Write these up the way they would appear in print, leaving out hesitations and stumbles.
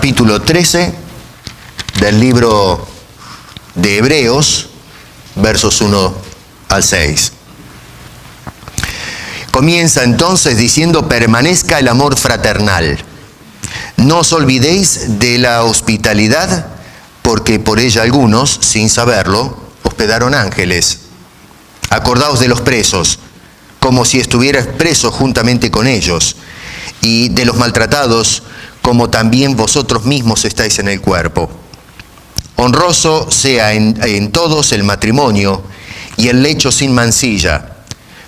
capítulo 13 del libro de Hebreos, versos 1 al 6. Comienza entonces diciendo: permanezca el amor fraternal. No os olvidéis de la hospitalidad, porque por ella algunos, sin saberlo, hospedaron ángeles. Acordaos de los presos, como si estuvierais presos juntamente con ellos, y de los maltratados, como también vosotros mismos estáis en el cuerpo. Honroso sea en todos el matrimonio y el lecho sin mancilla,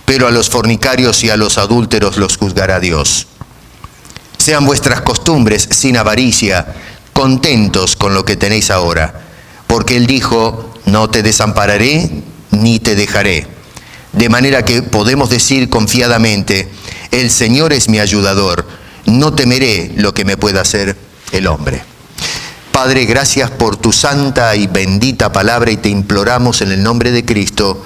pero a los fornicarios y a los adúlteros los juzgará Dios. Sean vuestras costumbres sin avaricia, contentos con lo que tenéis ahora, porque Él dijo: no te desampararé ni te dejaré. De manera que podemos decir confiadamente: el Señor es mi ayudador, no temeré lo que me pueda hacer el hombre. Padre, gracias por tu santa y bendita palabra, y te imploramos en el nombre de Cristo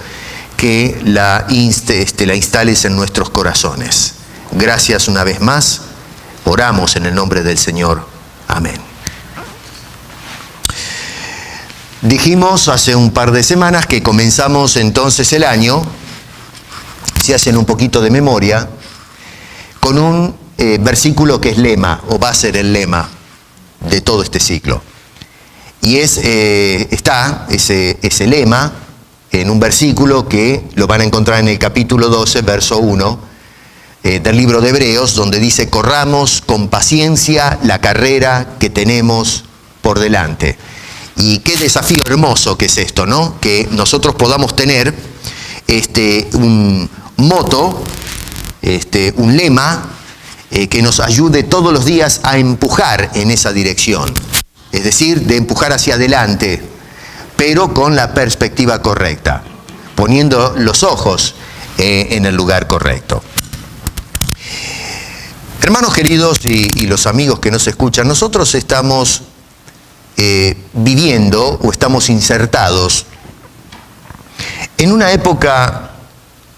que la instales en nuestros corazones. Gracias una vez más, oramos en el nombre del Señor. Amén. Dijimos hace un par de semanas que comenzamos entonces el año, si hacen un poquito de memoria, con un versículo que es lema, o va a ser el lema de todo este ciclo. Y está ese lema en un versículo que lo van a encontrar en el capítulo 12, verso 1 del libro de Hebreos, donde dice: corramos con paciencia la carrera que tenemos por delante. Y qué desafío hermoso que es esto, ¿no? Que nosotros podamos tener un moto, un lema que nos ayude todos los días a empujar en esa dirección. Es decir, de empujar hacia adelante, pero con la perspectiva correcta, poniendo los ojos en el lugar correcto. Hermanos queridos y los amigos que nos escuchan, nosotros estamos viviendo o estamos insertados en una época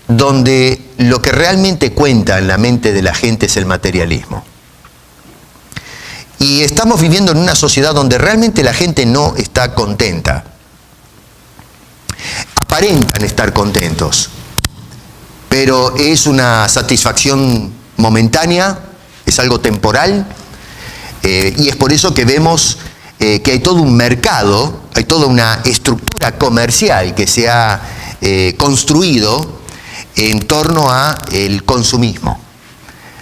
donde lo que realmente cuenta en la mente de la gente es el materialismo. Y estamos viviendo en una sociedad donde realmente la gente no está contenta. Aparentan estar contentos, pero es una satisfacción momentánea, es algo temporal, y es por eso que vemos que hay todo un mercado, hay toda una estructura comercial que se ha construido en torno a el consumismo.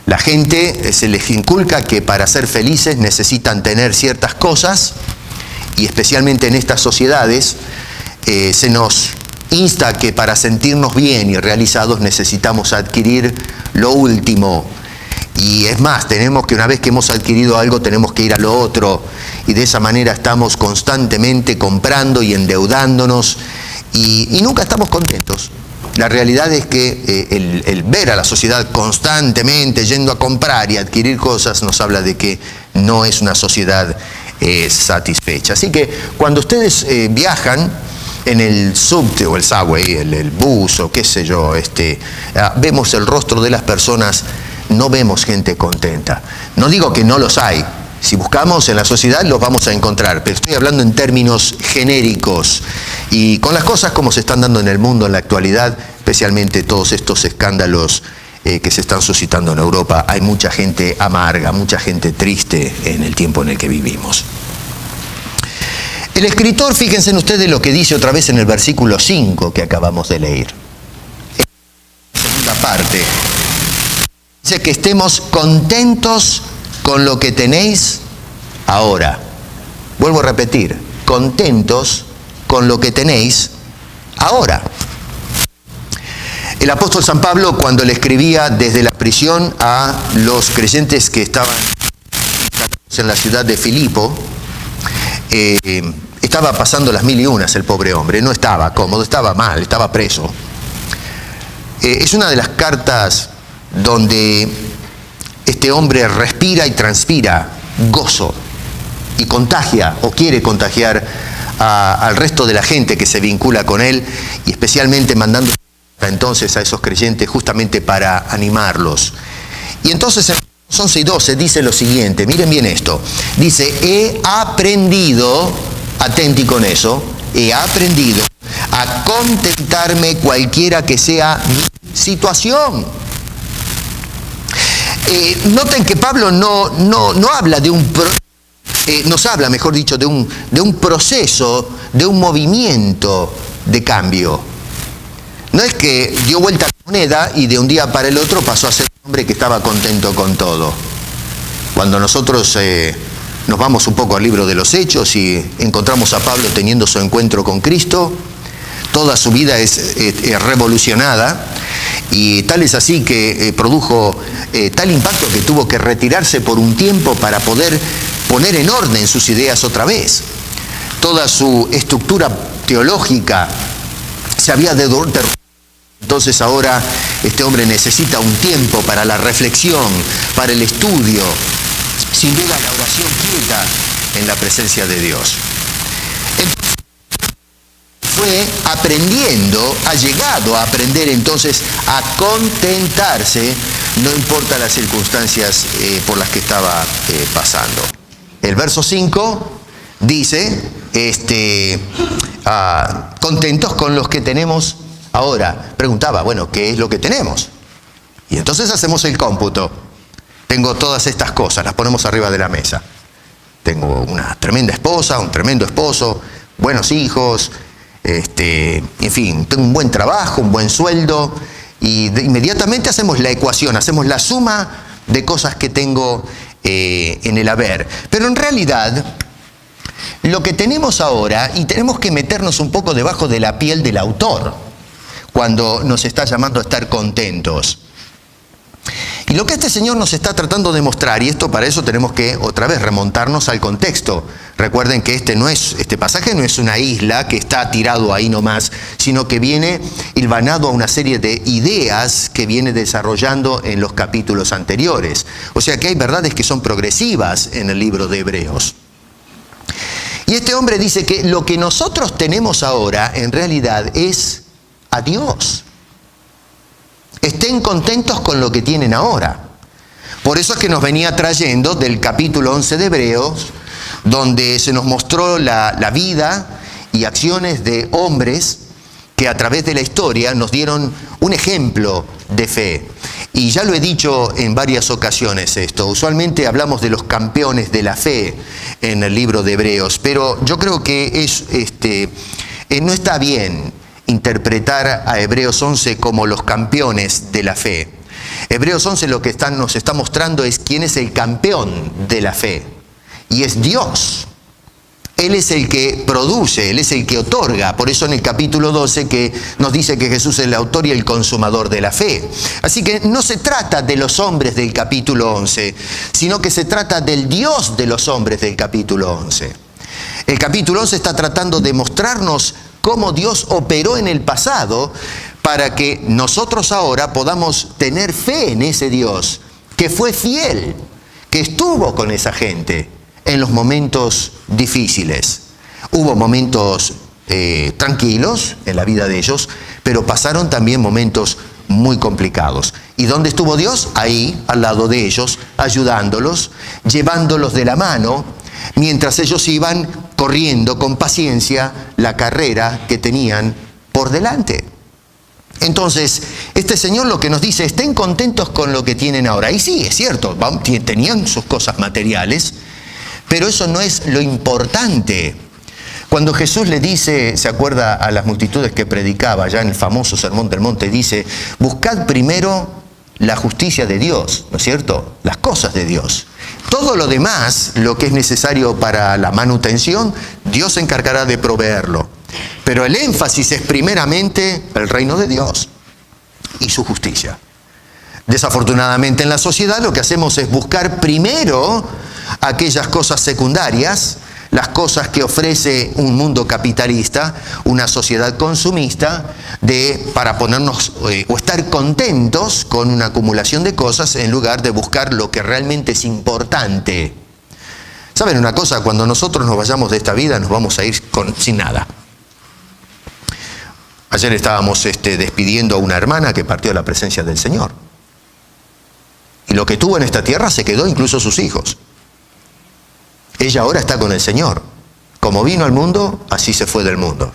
La gente se les inculca que para ser felices necesitan tener ciertas cosas, y especialmente en estas sociedades se nos insta que para sentirnos bien y realizados necesitamos adquirir lo último. Y es más, tenemos que, una vez que hemos adquirido algo, tenemos que ir a lo otro. Y de esa manera estamos constantemente comprando y endeudándonos y nunca estamos contentos. La realidad es que el ver a la sociedad constantemente yendo a comprar y adquirir cosas nos habla de que no es una sociedad satisfecha. Así que cuando ustedes viajan en el subte o el subway, el bus o qué sé yo, vemos el rostro de las personas, no vemos gente contenta. No digo que no los hay. Si buscamos en la sociedad los vamos a encontrar, pero estoy hablando en términos genéricos. Y con las cosas como se están dando en el mundo en la actualidad, especialmente todos estos escándalos que se están suscitando en Europa, hay mucha gente amarga, mucha gente triste en el tiempo en el que vivimos. El escritor, fíjense en ustedes lo que dice otra vez en el versículo 5 que acabamos de leer. En la segunda parte. Dice que estemos contentos con lo que tenéis ahora. Vuelvo a repetir, contentos con lo que tenéis ahora. El apóstol San Pablo, cuando le escribía desde la prisión a los creyentes que estaban en la ciudad de Filipo, estaba pasando las mil y unas el pobre hombre, no estaba cómodo, estaba mal, estaba preso. Es una de las cartas donde este hombre respira y transpira gozo y contagia o quiere contagiar al resto de la gente que se vincula con él, y especialmente mandando entonces a esos creyentes justamente para animarlos. Y entonces 11 y 12 dice lo siguiente, miren bien esto. Dice, he aprendido, atenti con eso, he aprendido a contentarme cualquiera que sea mi situación. Noten que Pablo no habla de nos habla, mejor dicho, de un proceso, de un movimiento de cambio. No es que dio vuelta a la moneda y de un día para el otro pasó a ser un hombre que estaba contento con todo. Cuando nosotros nos vamos un poco al libro de los Hechos y encontramos a Pablo teniendo su encuentro con Cristo, toda su vida es revolucionada, y tal es así que produjo tal impacto que tuvo que retirarse por un tiempo para poder poner en orden sus ideas otra vez. Toda su estructura teológica se había derrumbado. Entonces ahora este hombre necesita un tiempo para la reflexión, para el estudio, sin duda la oración quieta en la presencia de Dios. Entonces, fue aprendiendo, ha llegado a aprender entonces a contentarse, no importa las circunstancias por las que estaba pasando. El verso 5 dice, contentos con los que tenemos ahora. Preguntaba, bueno, ¿qué es lo que tenemos? Y entonces hacemos el cómputo. Tengo todas estas cosas, las ponemos arriba de la mesa. Tengo una tremenda esposa, un tremendo esposo, buenos hijos, en fin, tengo un buen trabajo, un buen sueldo, y inmediatamente hacemos la ecuación, hacemos la suma de cosas que tengo en el haber. Pero en realidad, lo que tenemos ahora, y tenemos que meternos un poco debajo de la piel del autor, cuando nos está llamando a estar contentos. Y lo que este Señor nos está tratando de mostrar, y esto para eso tenemos que otra vez remontarnos al contexto. Recuerden que este pasaje no es una isla que está tirado ahí nomás, sino que viene hilvanado a una serie de ideas que viene desarrollando en los capítulos anteriores. O sea que hay verdades que son progresivas en el libro de Hebreos. Y este hombre dice que lo que nosotros tenemos ahora en realidad es a Dios. Estén contentos con lo que tienen ahora. Por eso es que nos venía trayendo del capítulo 11 de Hebreos, donde se nos mostró la vida y acciones de hombres que a través de la historia nos dieron un ejemplo de fe. Y ya lo he dicho en varias ocasiones esto. Usualmente hablamos de los campeones de la fe en el libro de Hebreos, pero yo creo que no está bien interpretar a Hebreos 11 como los campeones de la fe. Hebreos 11 lo que nos está mostrando es quién es el campeón de la fe. Y es Dios. Él es el que produce, Él es el que otorga. Por eso en el capítulo 12 que nos dice que Jesús es el autor y el consumador de la fe. Así que no se trata de los hombres del capítulo 11, sino que se trata del Dios de los hombres del capítulo 11. El capítulo 11 está tratando de mostrarnos cómo Dios operó en el pasado para que nosotros ahora podamos tener fe en ese Dios que fue fiel, que estuvo con esa gente en los momentos difíciles. Hubo momentos tranquilos en la vida de ellos, pero pasaron también momentos muy complicados. ¿Y dónde estuvo Dios? Ahí, al lado de ellos, ayudándolos, llevándolos de la mano, mientras ellos iban corriendo con paciencia la carrera que tenían por delante. Entonces, este Señor lo que nos dice, estén contentos con lo que tienen ahora. Y sí, es cierto, tenían sus cosas materiales, pero eso no es lo importante. Cuando Jesús le dice, se acuerda a las multitudes que predicaba ya en el famoso Sermón del Monte, dice, buscad primero la justicia de Dios, ¿no es cierto? Las cosas de Dios. Todo lo demás, lo que es necesario para la manutención, Dios se encargará de proveerlo. Pero el énfasis es primeramente el reino de Dios y su justicia. Desafortunadamente en la sociedad lo que hacemos es buscar primero aquellas cosas secundarias, las cosas que ofrece un mundo capitalista, una sociedad consumista, para ponernos o estar contentos con una acumulación de cosas en lugar de buscar lo que realmente es importante. ¿Saben una cosa? Cuando nosotros nos vayamos de esta vida nos vamos a ir sin nada. Ayer estábamos despidiendo a una hermana que partió a la presencia del Señor. Y lo que tuvo en esta tierra se quedó, incluso sus hijos. Ella ahora está con el Señor. Como vino al mundo, así se fue del mundo.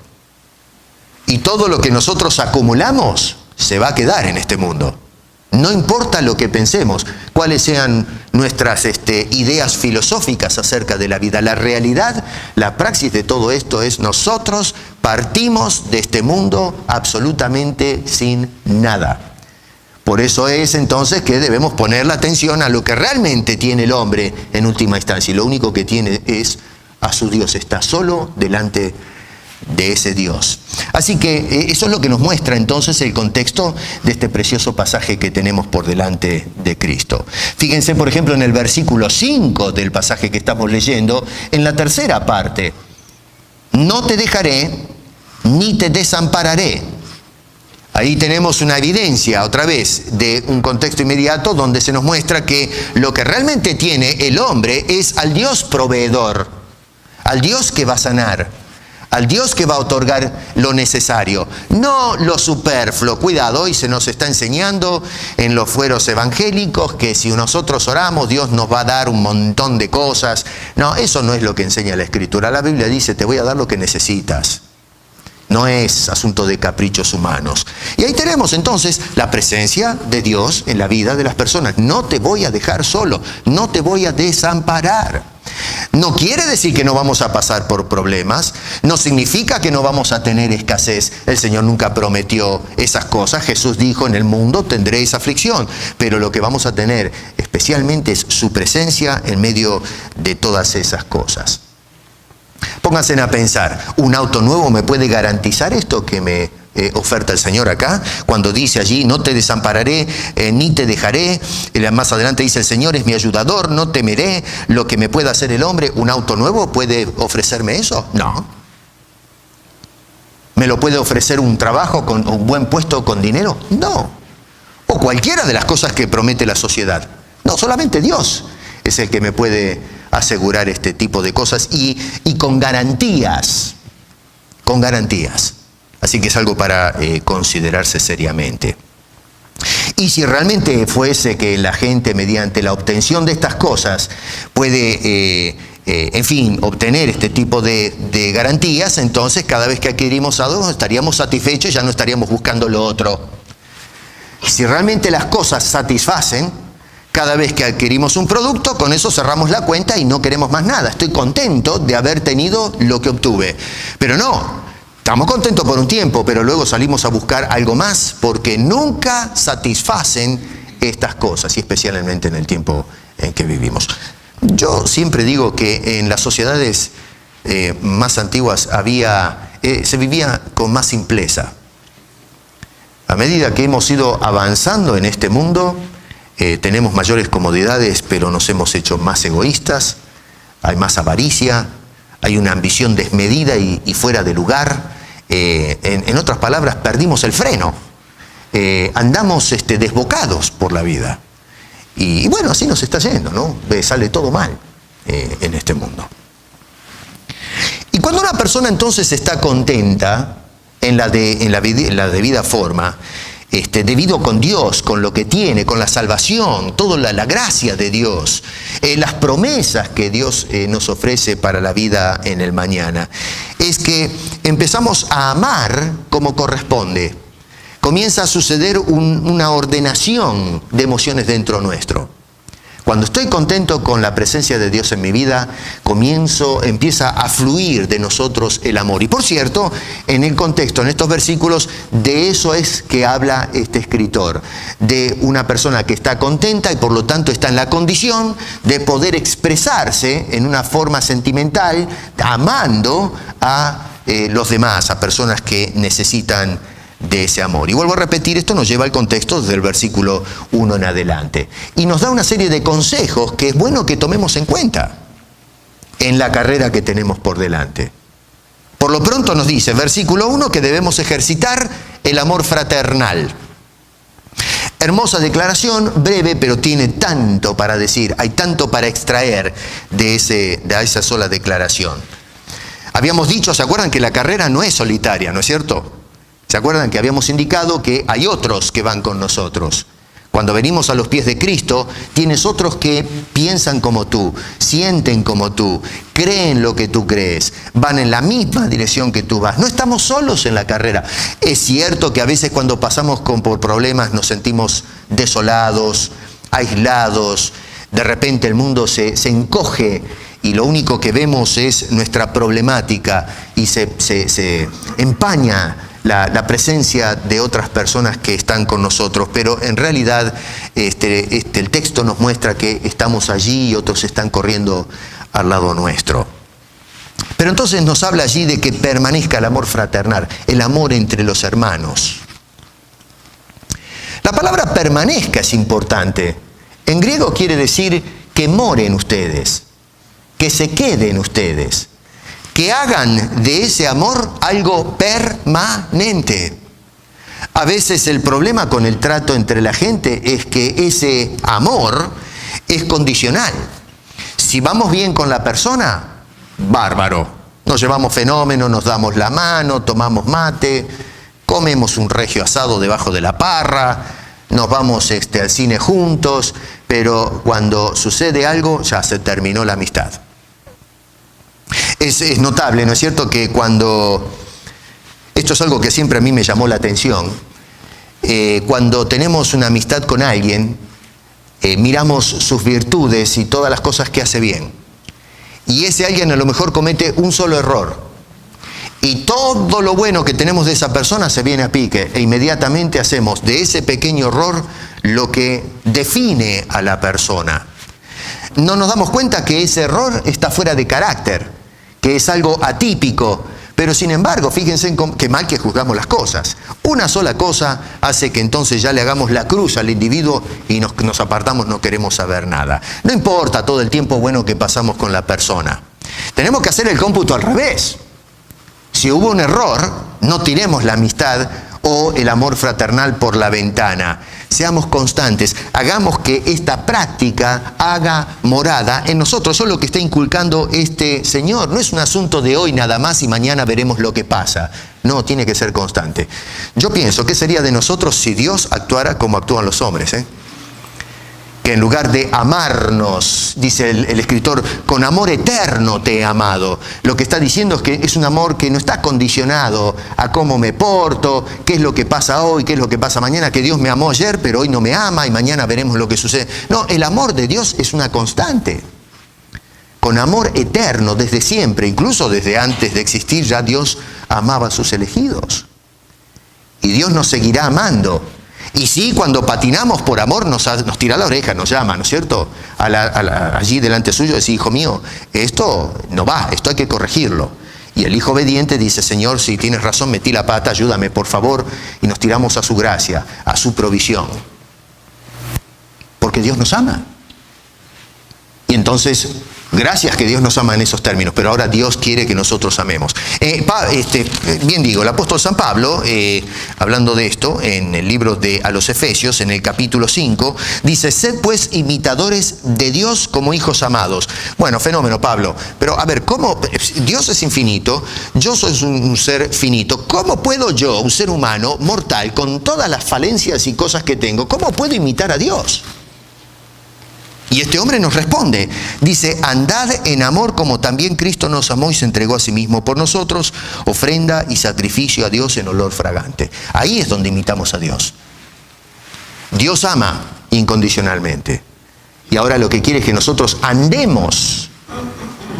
Y todo lo que nosotros acumulamos se va a quedar en este mundo. No importa lo que pensemos, cuáles sean nuestras ideas filosóficas acerca de la vida. La realidad, la praxis de todo esto es: nosotros partimos de este mundo absolutamente sin nada. Por eso es entonces que debemos poner la atención a lo que realmente tiene el hombre en última instancia. Y lo único que tiene es a su Dios. Está solo delante de ese Dios. Así que eso es lo que nos muestra entonces el contexto de este precioso pasaje que tenemos por delante de Cristo. Fíjense, por ejemplo, en el versículo 5 del pasaje que estamos leyendo, en la tercera parte: no te dejaré ni te desampararé. Ahí tenemos una evidencia, otra vez, de un contexto inmediato donde se nos muestra que lo que realmente tiene el hombre es al Dios proveedor, al Dios que va a sanar, al Dios que va a otorgar lo necesario, no lo superfluo. Cuidado, hoy se nos está enseñando en los fueros evangélicos que si nosotros oramos, Dios nos va a dar un montón de cosas. No, eso no es lo que enseña la Escritura. La Biblia dice: te voy a dar lo que necesitas. No es asunto de caprichos humanos. Y ahí tenemos entonces la presencia de Dios en la vida de las personas. No te voy a dejar solo, no te voy a desamparar. No quiere decir que no vamos a pasar por problemas, no significa que no vamos a tener escasez. El Señor nunca prometió esas cosas. Jesús dijo: en el mundo tendréis aflicción, pero lo que vamos a tener especialmente es su presencia en medio de todas esas cosas. Pónganse a pensar, ¿un auto nuevo me puede garantizar esto que me oferta el Señor acá? Cuando dice allí: no te desampararé ni te dejaré. Más adelante dice: el Señor es mi ayudador, no temeré lo que me pueda hacer el hombre. ¿Un auto nuevo puede ofrecerme eso? No. ¿Me lo puede ofrecer un trabajo con un buen puesto con dinero? No. O cualquiera de las cosas que promete la sociedad. No, solamente Dios es el que me puede asegurar este tipo de cosas y con garantías. Con garantías. Así que es algo para considerarse seriamente. Y si realmente fuese que la gente, mediante la obtención de estas cosas, puede, obtener este tipo de garantías, entonces cada vez que adquirimos algo estaríamos satisfechos y ya no estaríamos buscando lo otro. Si realmente las cosas satisfacen, cada vez que adquirimos un producto, con eso cerramos la cuenta y no queremos más nada. Estoy contento de haber tenido lo que obtuve. Pero no. Estamos contentos por un tiempo, pero luego salimos a buscar algo más porque nunca satisfacen estas cosas, y especialmente en el tiempo en que vivimos. Yo siempre digo que en las sociedades más antiguas se vivía con más simpleza. A medida que hemos ido avanzando en este mundo, tenemos mayores comodidades, pero nos hemos hecho más egoístas, hay más avaricia, hay una ambición desmedida y fuera de lugar. En otras palabras, perdimos el freno. Andamos desbocados por la vida. Y bueno, así nos está yendo, ¿no? Sale todo mal en este mundo. Y cuando una persona entonces está contenta en la debida forma, debido con Dios, con lo que tiene, con la salvación, toda la gracia de Dios, las promesas que Dios nos ofrece para la vida en el mañana, es que empezamos a amar como corresponde. Comienza a suceder una ordenación de emociones dentro nuestro. Cuando estoy contento con la presencia de Dios en mi vida, empieza a fluir de nosotros el amor. Y por cierto, en el contexto, en estos versículos, de eso es que habla este escritor. De una persona que está contenta y por lo tanto está en la condición de poder expresarse en una forma sentimental, amando a los demás, a personas que necesitan de ese amor. Y vuelvo a repetir, esto nos lleva al contexto desde el versículo 1 en adelante. Y nos da una serie de consejos que es bueno que tomemos en cuenta en la carrera que tenemos por delante. Por lo pronto nos dice, versículo 1, que debemos ejercitar el amor fraternal. Hermosa declaración, breve, pero tiene tanto para decir, hay tanto para extraer de esa sola declaración. Habíamos dicho, ¿se acuerdan que la carrera no es solitaria, no es cierto? ¿Se acuerdan que habíamos indicado que hay otros que van con nosotros? Cuando venimos a los pies de Cristo, tienes otros que piensan como tú, sienten como tú, creen lo que tú crees, van en la misma dirección que tú vas. No estamos solos en la carrera. Es cierto que a veces cuando pasamos por problemas nos sentimos desolados, aislados, de repente el mundo se encoge y lo único que vemos es nuestra problemática y se empaña la presencia de otras personas que están con nosotros, pero en realidad el texto nos muestra que estamos allí y otros están corriendo al lado nuestro. Pero entonces nos habla allí de que permanezca el amor fraternal, el amor entre los hermanos. La palabra permanezca es importante. En griego quiere decir que moren ustedes, que se queden ustedes, que hagan de ese amor algo permanente. A veces el problema con el trato entre la gente es que ese amor es condicional. Si vamos bien con la persona, bárbaro. Nos llevamos fenómeno, nos damos la mano, tomamos mate, comemos un regio asado debajo de la parra, nos vamos al cine juntos, pero cuando sucede algo ya se terminó la amistad. Es notable, ¿no es cierto?, que cuando, esto es algo que siempre a mí me llamó la atención, cuando tenemos una amistad con alguien, miramos sus virtudes y todas las cosas que hace bien. Y ese alguien a lo mejor comete un solo error. Y todo lo bueno que tenemos de esa persona se viene a pique. E inmediatamente hacemos de ese pequeño error lo que define a la persona. No nos damos cuenta que ese error está fuera de carácter, que es algo atípico. Pero sin embargo, fíjense qué mal que juzgamos las cosas. Una sola cosa hace que entonces ya le hagamos la cruz al individuo y nos apartamos, no queremos saber nada. No importa todo el tiempo bueno que pasamos con la persona. Tenemos que hacer el cómputo al revés. Si hubo un error, no tiremos la amistad o el amor fraternal por la ventana. Seamos constantes, hagamos que esta práctica haga morada en nosotros. Eso es lo que está inculcando este Señor. No es un asunto de hoy nada más y mañana veremos lo que pasa. No, tiene que ser constante. Yo pienso, ¿qué sería de nosotros si Dios actuara como actúan los hombres? Que en lugar de amarnos, dice el escritor, con amor eterno te he amado. Lo que está diciendo es que es un amor que no está condicionado a cómo me porto, qué es lo que pasa hoy, qué es lo que pasa mañana, que Dios me amó ayer, pero hoy no me ama y mañana veremos lo que sucede. No, el amor de Dios es una constante. Con amor eterno desde siempre, incluso desde antes de existir, ya Dios amaba a sus elegidos. Y Dios nos seguirá amando. Y sí, cuando patinamos por amor nos tira la oreja, nos llama, ¿no es cierto? Allí delante suyo dice, hijo mío, esto no va, esto hay que corregirlo. Y el hijo obediente dice, Señor, si tienes razón, metí la pata, ayúdame, por favor. Y nos tiramos a su gracia, a su provisión. Porque Dios nos ama. Y entonces, gracias que Dios nos ama en esos términos, pero ahora Dios quiere que nosotros amemos. Bien digo, el apóstol San Pablo, hablando de esto, en el libro a los Efesios, en el capítulo 5, dice, sed pues imitadores de Dios como hijos amados. Bueno, fenómeno, Pablo, pero a ver, ¿cómo? Dios es infinito, yo soy un ser finito. ¿Cómo puedo yo, un ser humano, mortal, con todas las falencias y cosas que tengo, cómo puedo imitar a Dios? Y este hombre nos responde, dice, andad en amor como también Cristo nos amó y se entregó a sí mismo por nosotros, ofrenda y sacrificio a Dios en olor fragante. Ahí es donde imitamos a Dios. Dios ama incondicionalmente. Y ahora lo que quiere es que nosotros andemos,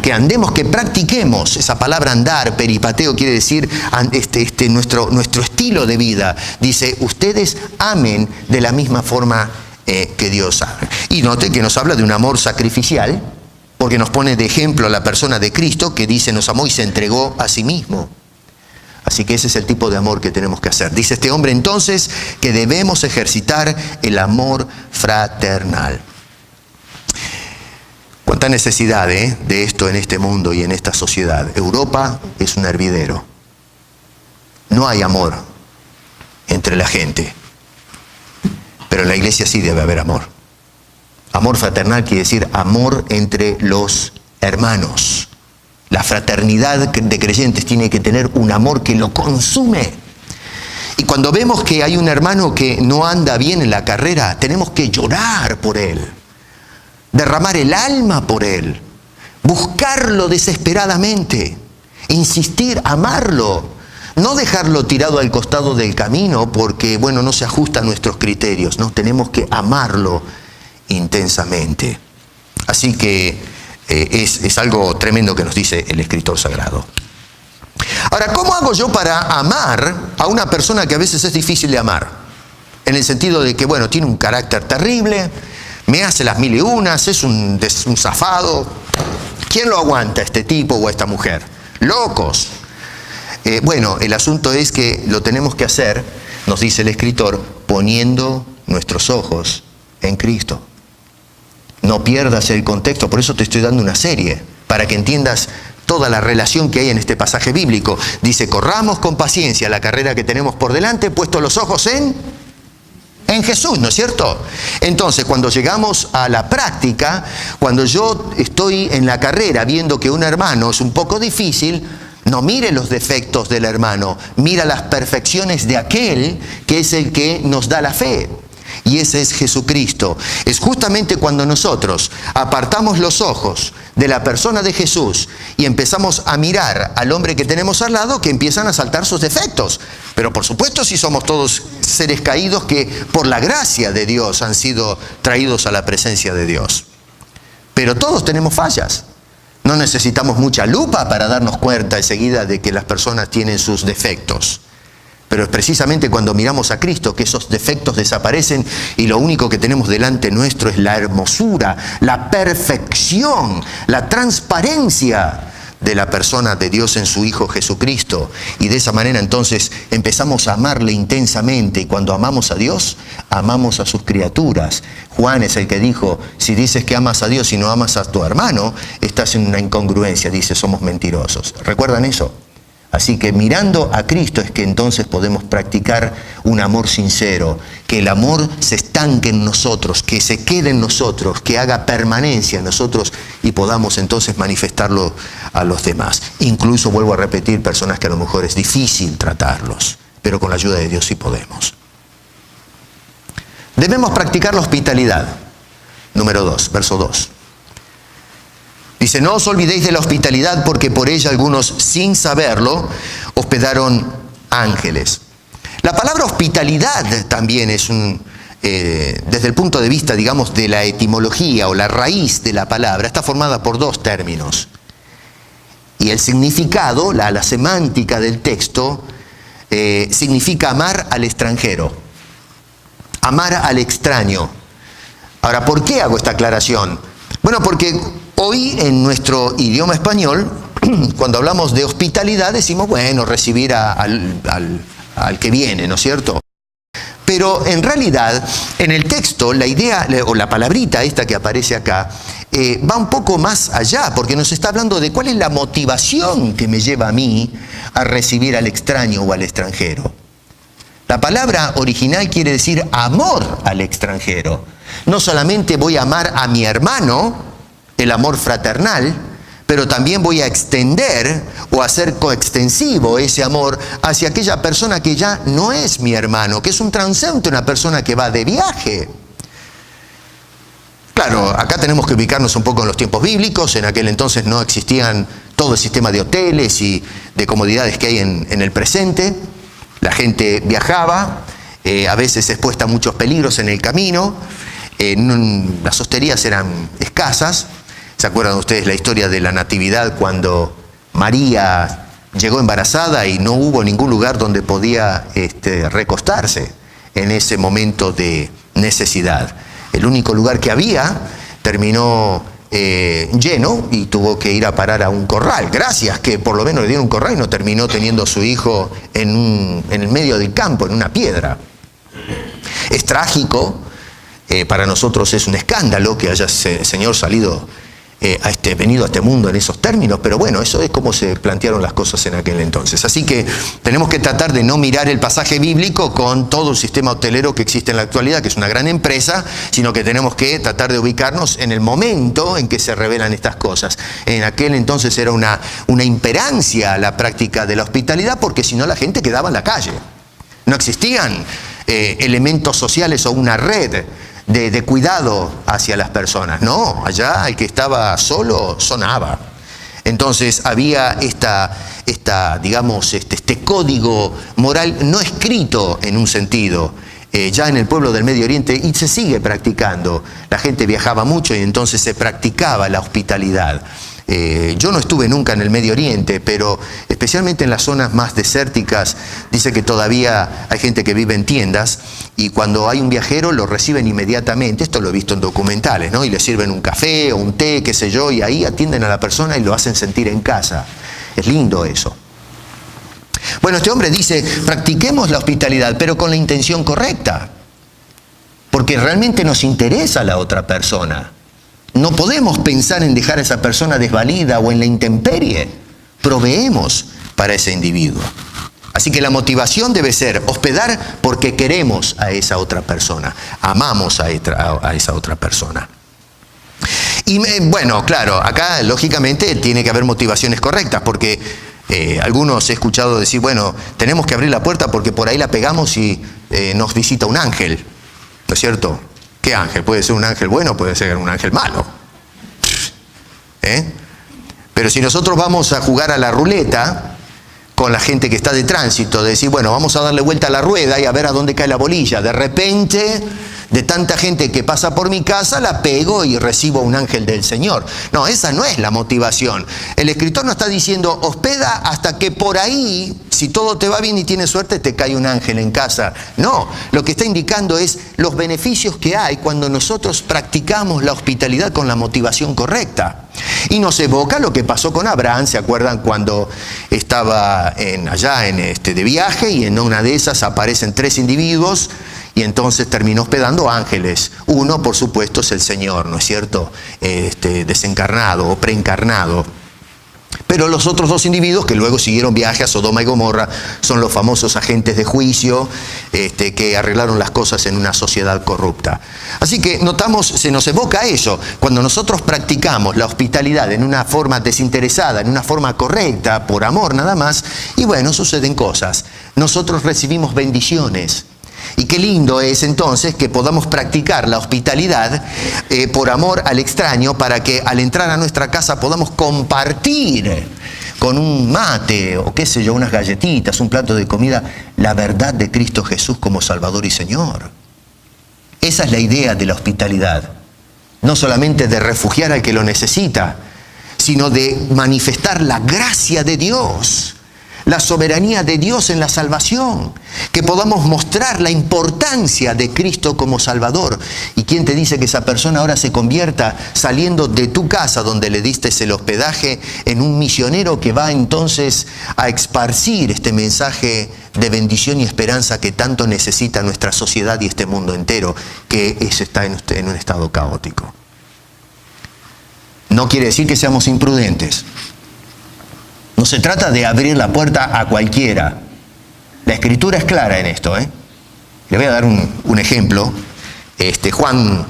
que practiquemos. Esa palabra andar, peripateo, quiere decir nuestro estilo de vida. Dice, ustedes amen de la misma forma que Dios ama. Y note que nos habla de un amor sacrificial, porque nos pone de ejemplo a la persona de Cristo, que dice, nos amó y se entregó a sí mismo. Así que ese es el tipo de amor que tenemos que hacer. Dice este hombre entonces que debemos ejercitar el amor fraternal. Cuánta necesidad de esto en este mundo y en esta sociedad. Europa es un hervidero. No hay amor entre la gente. Pero en la iglesia sí debe haber amor. Amor fraternal quiere decir amor entre los hermanos. La fraternidad de creyentes tiene que tener un amor que lo consume. Y cuando vemos que hay un hermano que no anda bien en la carrera, tenemos que llorar por él, derramar el alma por él, buscarlo desesperadamente, insistir, amarlo, no dejarlo tirado al costado del camino porque, bueno, no se ajusta a nuestros criterios, ¿no? Tenemos que amarlo intensamente. Así que es algo tremendo que nos dice el escritor sagrado. Ahora, ¿cómo hago yo para amar a una persona que a veces es difícil de amar? En el sentido de que, bueno, tiene un carácter terrible, me hace las mil y unas, es un zafado. ¿Quién lo aguanta, este tipo o esta mujer? ¡Locos! Bueno, el asunto es que lo tenemos que hacer, nos dice el escritor, poniendo nuestros ojos en Cristo. No pierdas el contexto, por eso te estoy dando una serie, para que entiendas toda la relación que hay en este pasaje bíblico. Dice, corramos con paciencia la carrera que tenemos por delante, puestos los ojos en Jesús, ¿no es cierto? Entonces, cuando llegamos a la práctica, cuando yo estoy en la carrera viendo que un hermano es un poco difícil, no mire los defectos del hermano, mira las perfecciones de aquel que es el que nos da la fe. Y ese es Jesucristo. Es justamente cuando nosotros apartamos los ojos de la persona de Jesús y empezamos a mirar al hombre que tenemos al lado, que empiezan a saltar sus defectos. Pero por supuesto, si somos todos seres caídos que por la gracia de Dios han sido traídos a la presencia de Dios. Pero todos tenemos fallas. No necesitamos mucha lupa para darnos cuenta enseguida de que las personas tienen sus defectos. Pero es precisamente cuando miramos a Cristo que esos defectos desaparecen y lo único que tenemos delante nuestro es la hermosura, la perfección, la transparencia de la persona de Dios en su Hijo Jesucristo. Y de esa manera entonces empezamos a amarle intensamente. Y cuando amamos a Dios, amamos a sus criaturas. Juan es el que dijo, si dices que amas a Dios y no amas a tu hermano, estás en una incongruencia, dice, somos mentirosos. ¿Recuerdan eso? Así que mirando a Cristo es que entonces podemos practicar un amor sincero, que el amor se estanque en nosotros, que se quede en nosotros, que haga permanencia en nosotros y podamos entonces manifestarlo a los demás. Incluso, vuelvo a repetir, personas que a lo mejor es difícil tratarlos, pero con la ayuda de Dios sí podemos. Debemos practicar la hospitalidad. Número 2, verso 2. Dice, no os olvidéis de la hospitalidad porque por ella algunos, sin saberlo, hospedaron ángeles. La palabra hospitalidad también es desde el punto de vista, digamos, de la etimología o la raíz de la palabra, está formada por dos términos. Y el significado, la semántica del texto, significa amar al extranjero, amar al extraño. Ahora, ¿por qué hago esta aclaración? Bueno, porque hoy en nuestro idioma español, cuando hablamos de hospitalidad, decimos, bueno, recibir al que viene, ¿no es cierto? Pero en realidad, en el texto, la idea, o la palabrita esta que aparece acá, va un poco más allá, porque nos está hablando de cuál es la motivación que me lleva a mí a recibir al extraño o al extranjero. La palabra original quiere decir amor al extranjero. No solamente voy a amar a mi hermano, el amor fraternal, pero también voy a extender o hacer coextensivo ese amor hacia aquella persona que ya no es mi hermano, que es un transeúnte, una persona que va de viaje. Claro, acá tenemos que ubicarnos un poco en los tiempos bíblicos. En aquel entonces no existían todo el sistema de hoteles y de comodidades que hay en el presente. La gente viajaba, a veces expuesta a muchos peligros en el camino. Las hosterías eran escasas. ¿Se acuerdan ustedes la historia de la Natividad cuando María llegó embarazada y no hubo ningún lugar donde podía recostarse en ese momento de necesidad? El único lugar que había terminó lleno y tuvo que ir a parar a un corral. Gracias que por lo menos le dieron un corral y no terminó teniendo a su hijo en el medio del campo, en una piedra. Es trágico, para nosotros es un escándalo que haya el Señor venido a este mundo en esos términos, pero bueno, eso es como se plantearon las cosas en aquel entonces. Así que tenemos que tratar de no mirar el pasaje bíblico con todo el sistema hotelero que existe en la actualidad, que es una gran empresa, sino que tenemos que tratar de ubicarnos en el momento en que se revelan estas cosas. En aquel entonces era una imperancia la práctica de la hospitalidad, porque si no la gente quedaba en la calle. No existían elementos sociales o una red de cuidado hacia las personas. No, allá el que estaba solo sonaba. Entonces había digamos, este código moral no escrito en un sentido, ya en el pueblo del Medio Oriente, y se sigue practicando. La gente viajaba mucho y entonces se practicaba la hospitalidad. Yo no estuve nunca en el Medio Oriente, pero especialmente en las zonas más desérticas, dice que todavía hay gente que vive en tiendas y cuando hay un viajero lo reciben inmediatamente. Esto lo he visto en documentales, ¿no? Y le sirven un café o un té, qué sé yo, y ahí atienden a la persona y lo hacen sentir en casa. Es lindo eso. Bueno, este hombre dice, practiquemos la hospitalidad, pero con la intención correcta, porque realmente nos interesa la otra persona. No podemos pensar en dejar a esa persona desvalida o en la intemperie. Proveemos para ese individuo. Así que la motivación debe ser hospedar porque queremos a esa otra persona. Amamos a esa otra persona. Y bueno, claro, acá lógicamente tiene que haber motivaciones correctas porque algunos he escuchado decir, bueno, tenemos que abrir la puerta porque por ahí la pegamos y nos visita un ángel. ¿No es cierto? ¿Qué ángel? Puede ser un ángel bueno, puede ser un ángel malo. Pero si nosotros vamos a jugar a la ruleta con la gente que está de tránsito, de decir, bueno, vamos a darle vuelta a la rueda y a ver a dónde cae la bolilla. De repente, de tanta gente que pasa por mi casa, la pego y recibo un ángel del Señor. No, esa no es la motivación. El escritor no está diciendo, hospeda hasta que por ahí, si todo te va bien y tienes suerte, te cae un ángel en casa. No, lo que está indicando es los beneficios que hay cuando nosotros practicamos la hospitalidad con la motivación correcta. Y nos evoca lo que pasó con Abraham. ¿Se acuerdan cuando estaba allá de viaje y en una de esas aparecen 3 individuos y entonces terminó hospedando ángeles? Uno, por supuesto, es el Señor, ¿no es cierto? Desencarnado o preencarnado. Pero los otros 2 individuos que luego siguieron viaje a Sodoma y Gomorra son los famosos agentes de juicio que arreglaron las cosas en una sociedad corrupta. Así que notamos, se nos evoca eso. Cuando nosotros practicamos la hospitalidad en una forma desinteresada, en una forma correcta, por amor nada más, y bueno, suceden cosas. Nosotros recibimos bendiciones. Y qué lindo es entonces que podamos practicar la hospitalidad por amor al extraño, para que al entrar a nuestra casa podamos compartir con un mate o qué sé yo, unas galletitas, un plato de comida, la verdad de Cristo Jesús como Salvador y Señor. Esa es la idea de la hospitalidad. No solamente de refugiar al que lo necesita, sino de manifestar la gracia de Dios, la soberanía de Dios en la salvación, que podamos mostrar la importancia de Cristo como Salvador. ¿Y quién te dice que esa persona ahora se convierta, saliendo de tu casa donde le diste el hospedaje, en un misionero que va entonces a esparcir este mensaje de bendición y esperanza que tanto necesita nuestra sociedad y este mundo entero, que está en un estado caótico? No quiere decir que seamos imprudentes. No se trata de abrir la puerta a cualquiera. La Escritura es clara en esto. Le voy a dar un ejemplo. Juan,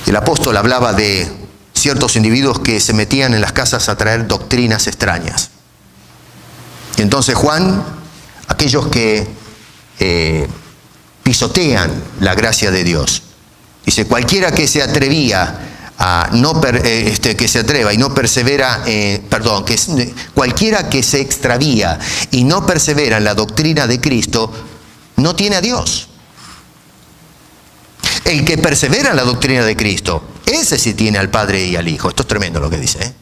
el apóstol, hablaba de ciertos individuos que se metían en las casas a traer doctrinas extrañas. Y entonces Juan, aquellos que pisotean la gracia de Dios, dice, cualquiera que se atrevía que se atreva y no persevera, cualquiera que se extravía y no persevera en la doctrina de Cristo, no tiene a Dios. El que persevera en la doctrina de Cristo, ese sí tiene al Padre y al Hijo. Esto es tremendo lo que dice,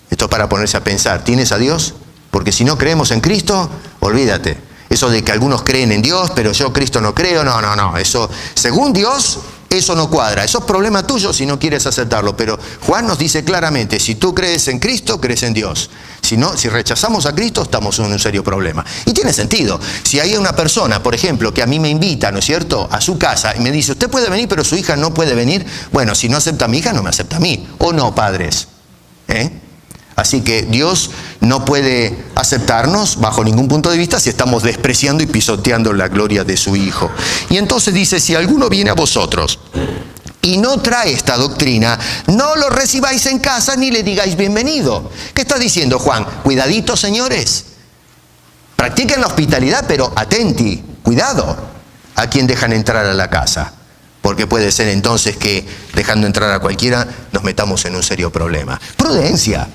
Esto es para ponerse a pensar, ¿tienes a Dios? Porque si no creemos en Cristo, olvídate. Eso de que algunos creen en Dios, pero yo Cristo no creo, no. Eso, según Dios, eso no cuadra. Eso es problema tuyo si no quieres aceptarlo. Pero Juan nos dice claramente, si tú crees en Cristo, crees en Dios. Si rechazamos a Cristo, estamos en un serio problema. Y tiene sentido. Si hay una persona, por ejemplo, que a mí me invita, ¿no es cierto?, a su casa y me dice, usted puede venir, pero su hija no puede venir. Bueno, si no acepta a mi hija, no me acepta a mí. ¿O no, padres? Así que Dios no puede aceptarnos bajo ningún punto de vista si estamos despreciando y pisoteando la gloria de su Hijo. Y entonces dice, si alguno viene a vosotros y no trae esta doctrina, no lo recibáis en casa ni le digáis bienvenido. ¿Qué está diciendo Juan? Cuidadito, señores. Practiquen la hospitalidad, pero atenti. Cuidado a quien dejan entrar a la casa, porque puede ser entonces que dejando entrar a cualquiera nos metamos en un serio problema. Prudencia.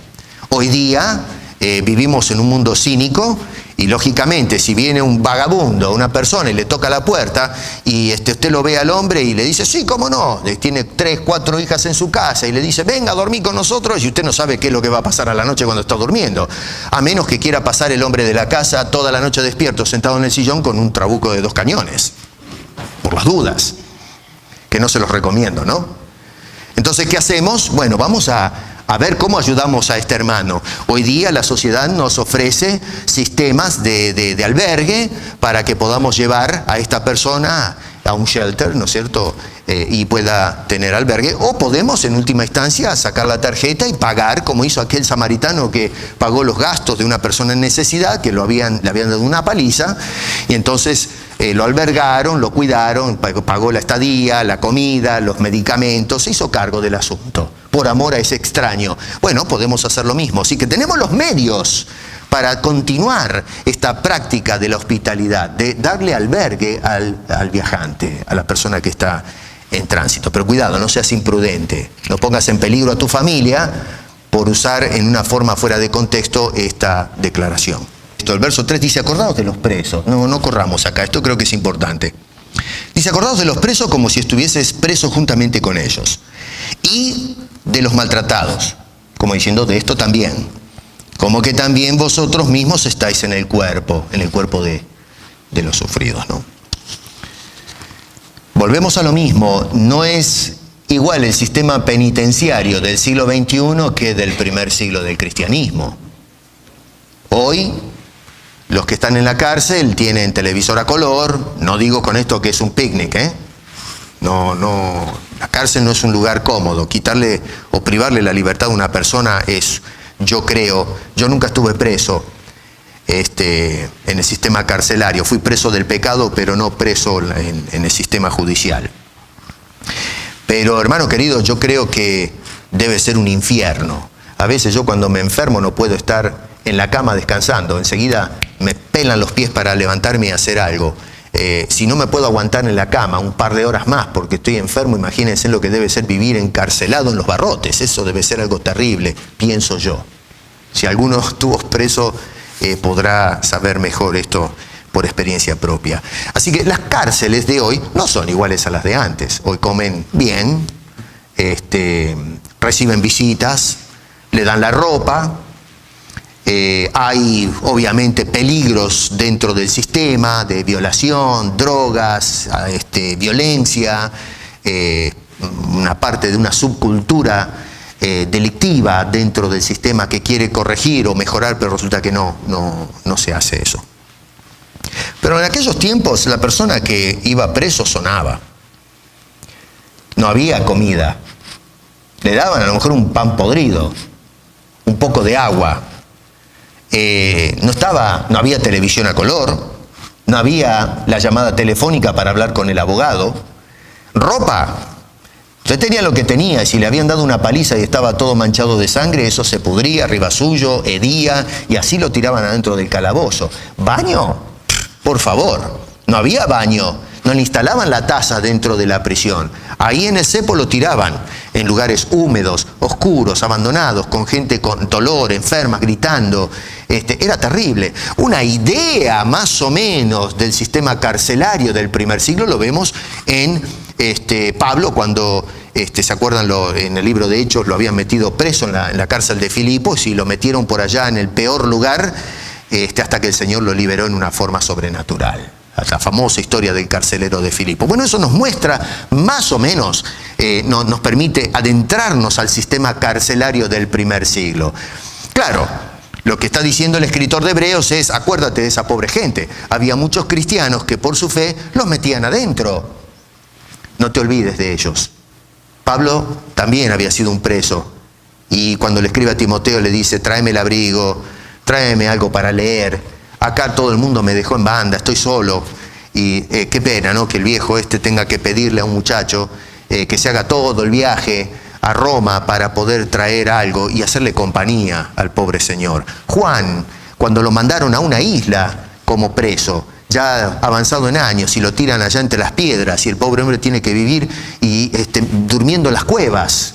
Hoy día vivimos en un mundo cínico y lógicamente si viene un vagabundo, una persona y le toca la puerta y usted lo ve al hombre y le dice, sí, cómo no, tiene 3, 4 hijas en su casa y le dice, venga a dormir con nosotros, y usted no sabe qué es lo que va a pasar a la noche cuando está durmiendo, a menos que quiera pasar el hombre de la casa toda la noche despierto, sentado en el sillón con un trabuco de 2 cañones, por las dudas, que no se los recomiendo, ¿no? Entonces, ¿qué hacemos? Bueno, vamos a ver cómo ayudamos a este hermano. Hoy día la sociedad nos ofrece sistemas de albergue para que podamos llevar a esta persona a un shelter, ¿no es cierto? Y pueda tener albergue. O podemos, en última instancia, sacar la tarjeta y pagar, como hizo aquel samaritano que pagó los gastos de una persona en necesidad, que le habían dado una paliza, y entonces lo albergaron, lo cuidaron, pagó la estadía, la comida, los medicamentos, se hizo cargo del asunto, por amor a ese extraño. Bueno, podemos hacer lo mismo. Así que tenemos los medios para continuar esta práctica de la hospitalidad, de darle albergue al viajante, a la persona que está en tránsito. Pero cuidado, no seas imprudente, no pongas en peligro a tu familia por usar en una forma fuera de contexto esta declaración. El verso 3 dice, acordaos de los presos. No corramos acá, esto creo que es importante. Dice, acordaos de los presos como si estuvieses presos juntamente con ellos. Y de los maltratados, como diciendo, de esto también. Como que también vosotros mismos estáis en el cuerpo de los sufridos, ¿no? Volvemos a lo mismo, no es igual el sistema penitenciario del siglo XXI que del primer siglo del cristianismo. Hoy, los que están en la cárcel tienen televisor a color, no digo con esto que es un picnic, No, la cárcel no es un lugar cómodo. Quitarle o privarle la libertad a una persona es, yo creo, yo nunca estuve preso en el sistema carcelario. Fui preso del pecado, pero no preso en el sistema judicial. Pero, hermano querido, yo creo que debe ser un infierno. A veces yo cuando me enfermo no puedo estar en la cama descansando. Enseguida me pelan los pies para levantarme y hacer algo. Si no me puedo aguantar en la cama un par de horas más porque estoy enfermo, imagínense lo que debe ser vivir encarcelado en los barrotes. Eso debe ser algo terrible, pienso yo. Si alguno estuvo preso, podrá saber mejor esto por experiencia propia. Así que las cárceles de hoy no son iguales a las de antes. Hoy comen bien, reciben visitas, le dan la ropa. Hay obviamente peligros dentro del sistema de violación, drogas, violencia, una parte de una subcultura delictiva dentro del sistema que quiere corregir o mejorar, pero resulta que no se hace eso. Pero en aquellos tiempos la persona que iba preso sonaba. No había comida. Le daban a lo mejor un pan podrido, un poco de agua. No había televisión a color, no había la llamada telefónica para hablar con el abogado. Ropa, usted tenía lo que tenía, y si le habían dado una paliza y estaba todo manchado de sangre, eso se pudría arriba suyo, hedía, y así lo tiraban adentro del calabozo. ¿Baño? Por favor, no había baño. No le instalaban la taza dentro de la prisión. Ahí en el cepo lo tiraban, en lugares húmedos, oscuros, abandonados, con gente con dolor, enferma, gritando. Era terrible. Una idea más o menos del sistema carcelario del primer siglo lo vemos en Pablo cuando, ¿se acuerdan? En el libro de Hechos lo habían metido preso en la cárcel de Filipos y lo metieron por allá en el peor lugar hasta que el Señor lo liberó en una forma sobrenatural. La famosa historia del carcelero de Filipo. Bueno, eso nos muestra más o menos, nos permite adentrarnos al sistema carcelario del primer siglo. Claro, lo que está diciendo el escritor de Hebreos es, acuérdate de esa pobre gente. Había muchos cristianos que por su fe los metían adentro. No te olvides de ellos. Pablo también había sido un preso. Y cuando le escribe a Timoteo le dice, tráeme el abrigo, tráeme algo para leer. Acá todo el mundo me dejó en banda, estoy solo. Y qué pena, ¿no? Que el viejo tenga que pedirle a un muchacho que se haga todo el viaje a Roma para poder traer algo y hacerle compañía al pobre señor. Juan, cuando lo mandaron a una isla como preso, ya avanzado en años, y lo tiran allá entre las piedras, y el pobre hombre tiene que vivir durmiendo en las cuevas.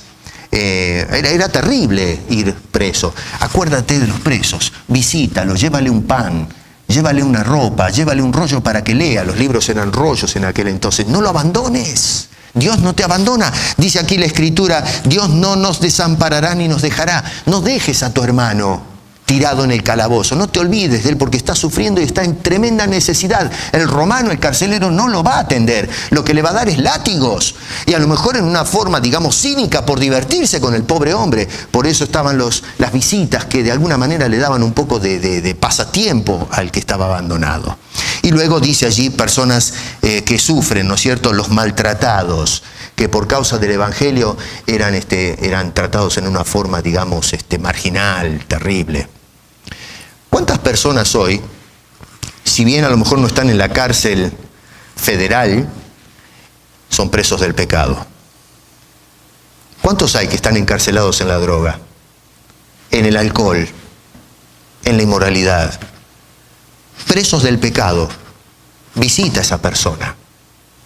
Era terrible ir preso. Acuérdate de los presos, visítalo, llévale un pan, llévale una ropa, llévale un rollo para que lea. Los libros eran rollos en aquel entonces. No lo abandones. Dios no te abandona. Dice aquí la Escritura, Dios no nos desamparará ni nos dejará. No dejes a tu hermano tirado en el calabozo. No te olvides de él porque está sufriendo y está en tremenda necesidad. El romano, el carcelero, no lo va a atender. Lo que le va a dar es látigos. Y a lo mejor en una forma, digamos, cínica por divertirse con el pobre hombre. Por eso estaban las visitas que de alguna manera le daban un poco de pasatiempo al que estaba abandonado. Y luego dice allí personas que sufren, ¿no es cierto?, los maltratados, que por causa del Evangelio eran tratados en una forma, digamos, marginal, terrible. ¿Cuántas personas hoy, si bien a lo mejor no están en la cárcel federal, son presos del pecado? ¿Cuántos hay que están encarcelados en la droga, en el alcohol, en la inmoralidad? Presos del pecado. Visita a esa persona.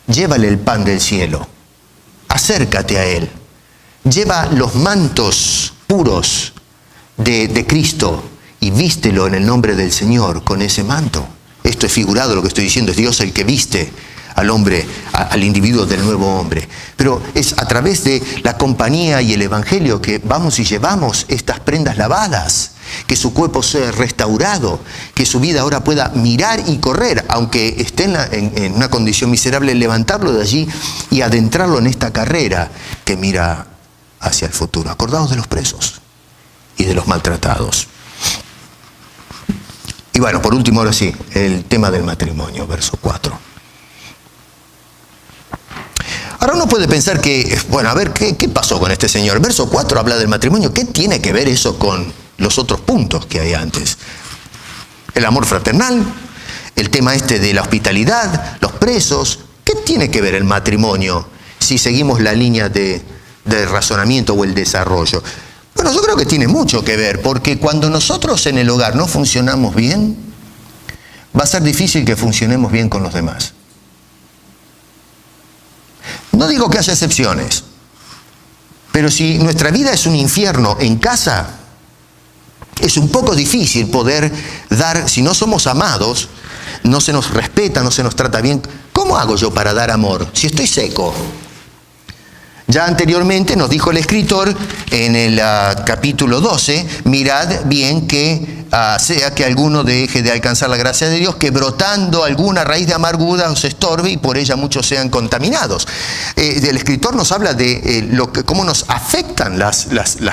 Llévale el pan del cielo. Acércate a él. Lleva los mantos puros de Cristo y vístelo en el nombre del Señor con ese manto. Esto es figurado, lo que estoy diciendo, es Dios el que viste al hombre, al individuo del nuevo hombre. Pero es a través de la compañía y el Evangelio que vamos y llevamos estas prendas lavadas, que su cuerpo sea restaurado, que su vida ahora pueda mirar y correr, aunque esté en una condición miserable, levantarlo de allí y adentrarlo en esta carrera que mira hacia el futuro. Acordaos de los presos y de los maltratados. Y bueno, por último, ahora sí, el tema del matrimonio, verso 4. Ahora uno puede pensar que, bueno, a ver, ¿qué pasó con este señor? El verso 4 habla del matrimonio. ¿Qué tiene que ver eso con los otros puntos que hay antes? El amor fraternal, el tema de la hospitalidad, los presos. ¿Qué tiene que ver el matrimonio si seguimos la línea de razonamiento o el desarrollo? Bueno, yo creo que tiene mucho que ver, porque cuando nosotros en el hogar no funcionamos bien, va a ser difícil que funcionemos bien con los demás. No digo que haya excepciones, pero si nuestra vida es un infierno en casa, es un poco difícil poder dar, si no somos amados, no se nos respeta, no se nos trata bien. ¿Cómo hago yo para dar amor si estoy seco? Ya anteriormente nos dijo el escritor en el capítulo 12, mirad bien que sea que alguno deje de alcanzar la gracia de Dios, que brotando alguna raíz de amargura os estorbe y por ella muchos sean contaminados. El escritor nos habla de cómo nos afectan las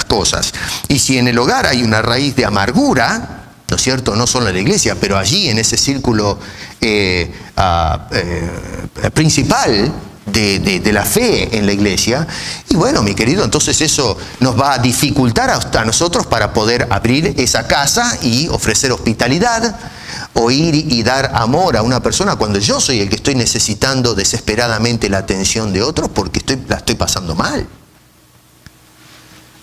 cosas. Y si en el hogar hay una raíz de amargura, ¿no es cierto? No solo en la iglesia, pero allí en ese círculo principal de la fe en la iglesia, y bueno, mi querido, entonces eso nos va a dificultar a nosotros para poder abrir esa casa y ofrecer hospitalidad, o ir y dar amor a una persona cuando yo soy el que estoy necesitando desesperadamente la atención de otros porque la estoy pasando mal.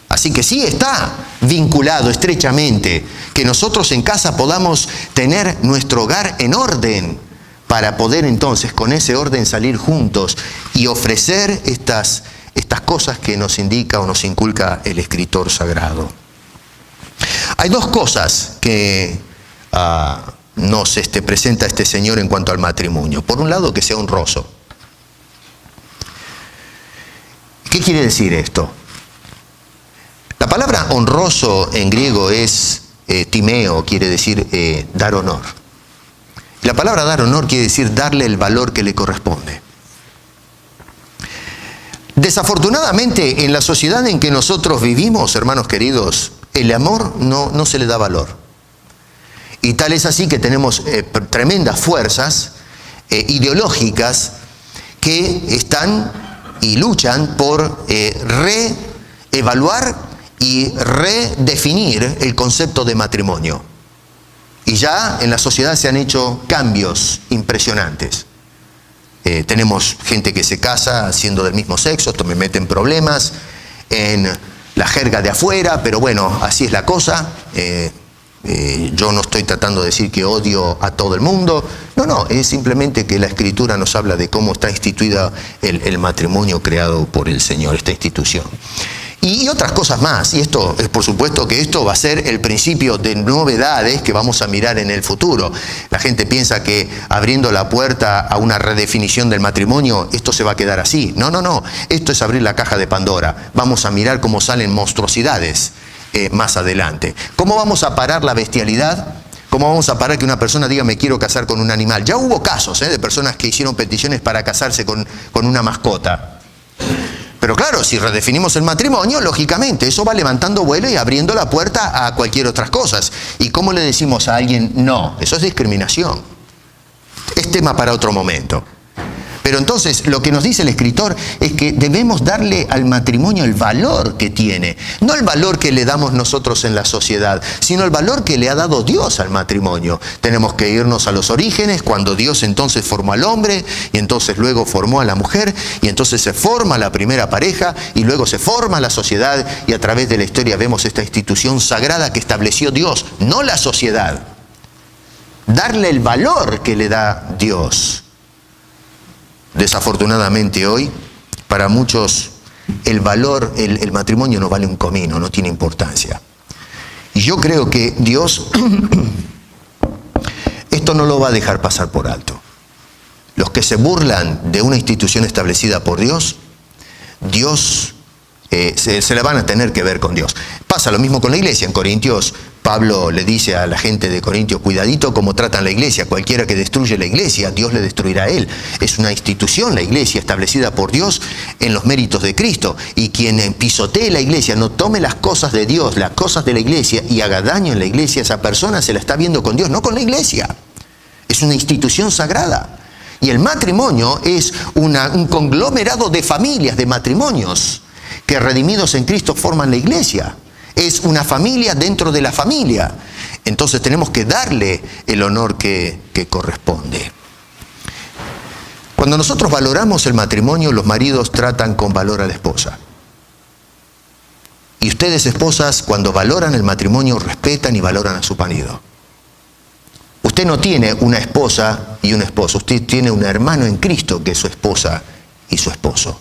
Así que sí está vinculado estrechamente que nosotros en casa podamos tener nuestro hogar en orden, para poder entonces con ese orden salir juntos y ofrecer estas cosas que nos indica o nos inculca el escritor sagrado. Hay dos cosas que nos presenta este señor en cuanto al matrimonio. Por un lado, que sea honroso. ¿Qué quiere decir esto? La palabra honroso en griego es timeo, quiere decir dar honor. La palabra dar honor quiere decir darle el valor que le corresponde. Desafortunadamente, en la sociedad en que nosotros vivimos, hermanos queridos, el amor no se le da valor. Y tal es así que tenemos tremendas fuerzas ideológicas que están y luchan por reevaluar y redefinir el concepto de matrimonio. Y ya en la sociedad se han hecho cambios impresionantes. Tenemos gente que se casa siendo del mismo sexo, esto me mete en problemas, en la jerga de afuera, pero bueno, así es la cosa. Yo no estoy tratando de decir que odio a todo el mundo. No, es simplemente que la Escritura nos habla de cómo está instituida el matrimonio creado por el Señor, esta institución. Y otras cosas más, y esto es por supuesto que esto va a ser el principio de novedades que vamos a mirar en el futuro. La gente piensa que abriendo la puerta a una redefinición del matrimonio, esto se va a quedar así. No, esto es abrir la caja de Pandora. Vamos a mirar cómo salen monstruosidades más adelante. ¿Cómo vamos a parar la bestialidad? ¿Cómo vamos a parar que una persona diga me quiero casar con un animal? Ya hubo casos de personas que hicieron peticiones para casarse con una mascota. Pero claro, si redefinimos el matrimonio, lógicamente eso va levantando vuelo y abriendo la puerta a cualquier otras cosas. ¿Y cómo le decimos a alguien no? Eso es discriminación. Es tema para otro momento. Pero entonces lo que nos dice el escritor es que debemos darle al matrimonio el valor que tiene. No el valor que le damos nosotros en la sociedad, sino el valor que le ha dado Dios al matrimonio. Tenemos que irnos a los orígenes, cuando Dios entonces formó al hombre, y entonces luego formó a la mujer, y entonces se forma la primera pareja, y luego se forma la sociedad, y a través de la historia vemos esta institución sagrada que estableció Dios, no la sociedad. Darle el valor que le da Dios. Desafortunadamente hoy, para muchos, el matrimonio no vale un comino, no tiene importancia. Y yo creo que Dios esto no lo va a dejar pasar por alto. Los que se burlan de una institución establecida por Dios, se la van a tener que ver con Dios. Pasa lo mismo con la iglesia. En Corintios, Pablo le dice a la gente de Corintios, cuidadito cómo tratan la iglesia. Cualquiera que destruye la iglesia, Dios le destruirá a él. Es una institución, la iglesia, establecida por Dios en los méritos de Cristo. Y quien pisotee la iglesia, no tome las cosas de Dios, las cosas de la iglesia, y haga daño en la iglesia, esa persona se la está viendo con Dios, no con la iglesia. Es una institución sagrada. Y el matrimonio es un conglomerado de familias, de matrimonios, que redimidos en Cristo forman la iglesia. Es una familia dentro de la familia. Entonces tenemos que darle el honor que corresponde. Cuando nosotros valoramos el matrimonio, los maridos tratan con valor a la esposa. Y ustedes, esposas, cuando valoran el matrimonio, respetan y valoran a su marido. Usted no tiene una esposa y un esposo. Usted tiene un hermano en Cristo que es su esposa y su esposo.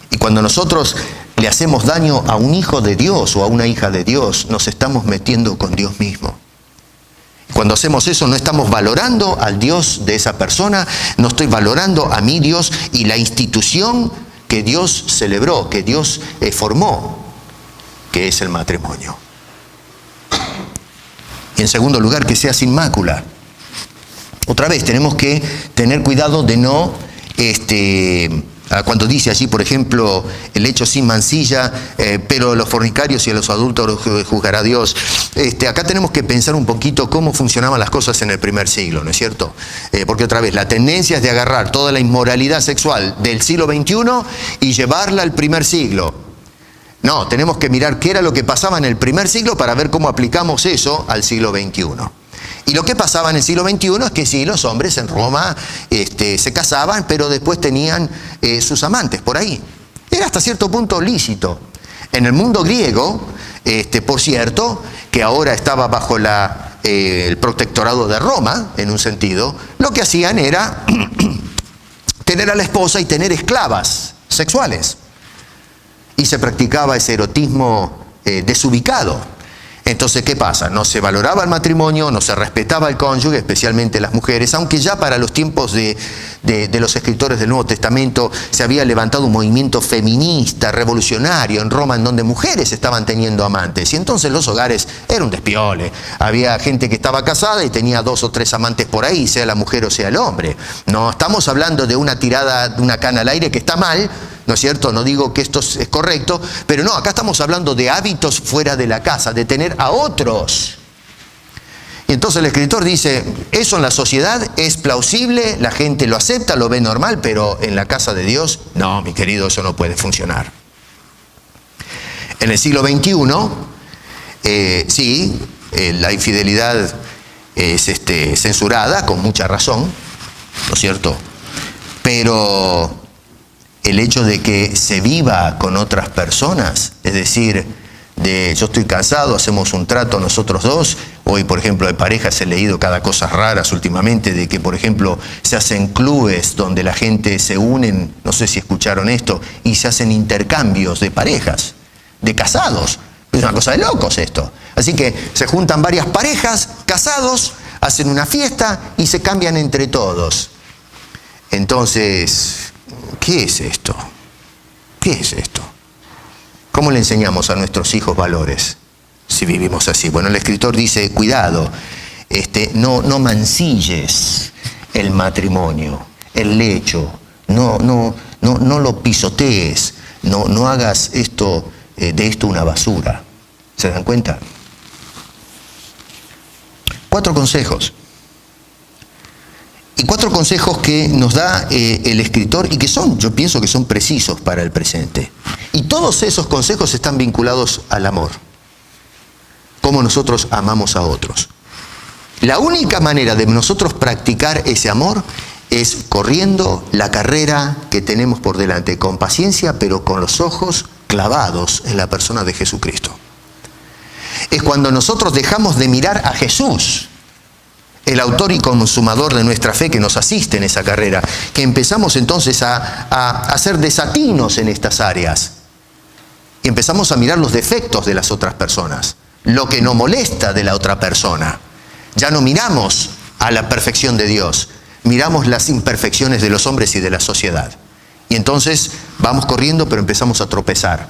Y cuando nosotros le hacemos daño a un hijo de Dios o a una hija de Dios, nos estamos metiendo con Dios mismo. Cuando hacemos eso, no estamos valorando al Dios de esa persona, no estoy valorando a mi Dios y la institución que Dios celebró, que Dios formó, que es el matrimonio. Y en segundo lugar, que sea sin mácula. Otra vez, tenemos que tener cuidado de no... Cuando dice allí, por ejemplo, el hecho sin mancilla, pero a los fornicarios y a los adúlteros juzgará Dios. Acá tenemos que pensar un poquito cómo funcionaban las cosas en el primer siglo, ¿no es cierto? Porque otra vez, la tendencia es de agarrar toda la inmoralidad sexual del siglo XXI y llevarla al primer siglo. No, tenemos que mirar qué era lo que pasaba en el primer siglo para ver cómo aplicamos eso al siglo XXI. Y lo que pasaba en el siglo XXI es que sí, los hombres en Roma se casaban, pero después tenían sus amantes por ahí. Era hasta cierto punto lícito. En el mundo griego, por cierto, que ahora estaba bajo el protectorado de Roma, en un sentido, lo que hacían era tener a la esposa y tener esclavas sexuales. Y se practicaba ese erotismo desubicado. Entonces, ¿qué pasa? No se valoraba el matrimonio, no se respetaba el cónyuge, especialmente las mujeres, aunque ya para los tiempos de los escritores del Nuevo Testamento se había levantado un movimiento feminista, revolucionario en Roma, en donde mujeres estaban teniendo amantes. Y entonces los hogares eran un despiole. Había gente que estaba casada y tenía 2 o 3 amantes por ahí, sea la mujer o sea el hombre. No estamos hablando de una tirada, de una cana al aire que está mal, ¿no es cierto? No digo que esto es correcto, pero no, acá estamos hablando de hábitos fuera de la casa, de tener a otros. Y entonces el escritor dice, eso en la sociedad es plausible, la gente lo acepta, lo ve normal, pero en la casa de Dios, no, mi querido, eso no puede funcionar. En el siglo XXI, sí, la infidelidad es censurada, con mucha razón, ¿no es cierto? Pero el hecho de que se viva con otras personas, es decir, yo estoy cansado, hacemos un trato nosotros dos. Hoy, por ejemplo, de parejas he leído cada cosa raras últimamente, de que, por ejemplo, se hacen clubes donde la gente se unen, no sé si escucharon esto, y se hacen intercambios de parejas, de casados. Es una cosa de locos esto. Así que se juntan varias parejas, casados, hacen una fiesta y se cambian entre todos. Entonces, ¿qué es esto? ¿Qué es esto? ¿Cómo le enseñamos a nuestros hijos valores si vivimos así? Bueno, el escritor dice, cuidado, no mancilles el matrimonio, el lecho, no lo pisotees, no hagas de esto una basura. ¿Se dan cuenta? 4 consejos. Y 4 consejos que nos da el escritor y que yo pienso que son precisos para el presente. Y todos esos consejos están vinculados al amor. Cómo nosotros amamos a otros. La única manera de nosotros practicar ese amor es corriendo la carrera que tenemos por delante, con paciencia, pero con los ojos clavados en la persona de Jesucristo. Es cuando nosotros dejamos de mirar a Jesús, el autor y consumador de nuestra fe, que nos asiste en esa carrera, que empezamos entonces a hacer desatinos en estas áreas. Y empezamos a mirar los defectos de las otras personas, lo que nos molesta de la otra persona. Ya no miramos a la perfección de Dios, miramos las imperfecciones de los hombres y de la sociedad. Y entonces vamos corriendo, pero empezamos a tropezar,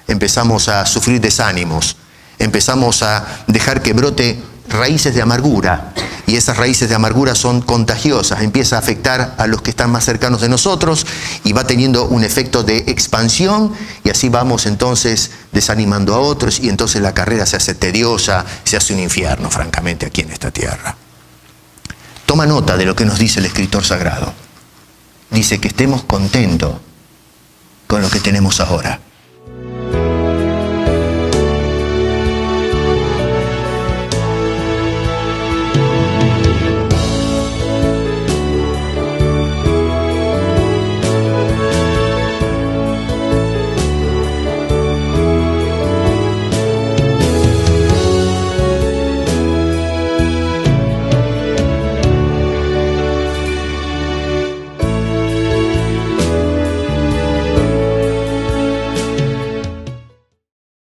empezamos a sufrir desánimos, empezamos a dejar que brote raíces de amargura, y esas raíces de amargura son contagiosas, empieza a afectar a los que están más cercanos de nosotros y va teniendo un efecto de expansión, y así vamos entonces desanimando a otros, y entonces la carrera se hace tediosa, se hace un infierno, francamente, aquí en esta tierra. Toma nota de lo que nos dice el escritor sagrado. Dice que estemos contentos con lo que tenemos ahora.